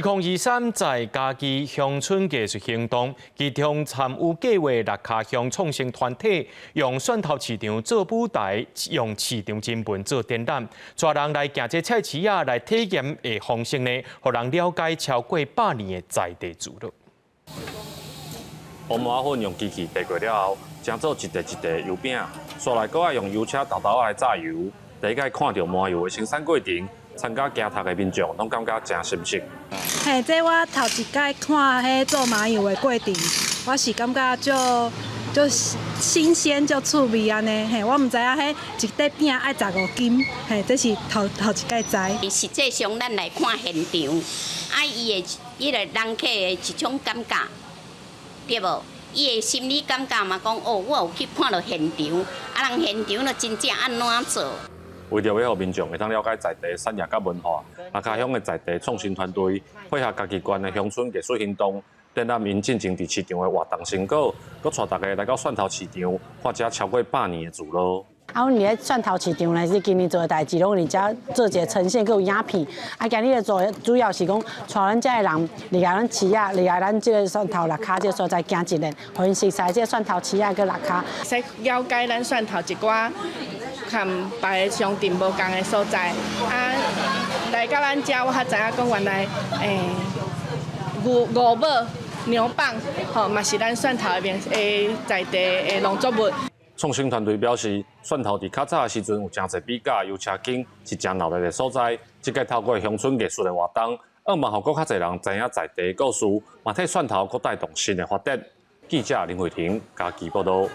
2023在嘉义乡村艺术行动，其中参与计划6家乡创新团体，用蒜头市场做舞台，用市场人文做展览，带人来行这菜市啊来体验的方式呢，让人了解超过100年的在地自乐。红麻粉用机器炸过了后，蒸做一块一块油饼，刷来搁爱用油车豆豆来炸油。第一摆看到麻油的生产过程，参加行读的民众拢感觉真深刻。嘿，这我头一摆看迄做麻油的过程，我是感觉就新鲜就趣味安尼。嘿，我唔知影迄一块饼爱15斤，嘿，这是头一摆知。实际上，咱来看现场，伊个人客的一种感觉，对无？伊的心理感觉嘛，讲哦，我有去看到现场，啊，人现场就真正安怎做。为着要让民众会通了解在地产业甲文化，6家乡的在地创新团队配合嘉义县的乡村艺术行动，展览因进前伫市场的活动成果，佮带大家来到蒜头市场，看这超过100年的自乐。啊，阮伫咧蒜头市场呢，是今年做的代志，拢伫遮做一个呈现，佮有影片。啊，今日做主要是讲，带咱遮的人离开咱市啊，离开咱即个蒜头6卡即个所在行一轮，互因熟悉即个蒜头市啊，佮6卡。使了解咱蒜头一寡和别个商店无共的所在。啊，来到咱遮，我才知影讲原来五宝、牛蒡，吼嘛是咱蒜头的在地的农作物。创新团队表示，蒜头伫较早的时阵有真侪比较油车经是真闹热的所在。即个透过乡村艺术的活动，望互更较侪人知影在地的故事，嘛替蒜头佮带动新的发展。记者林慧婷，嘉义报道。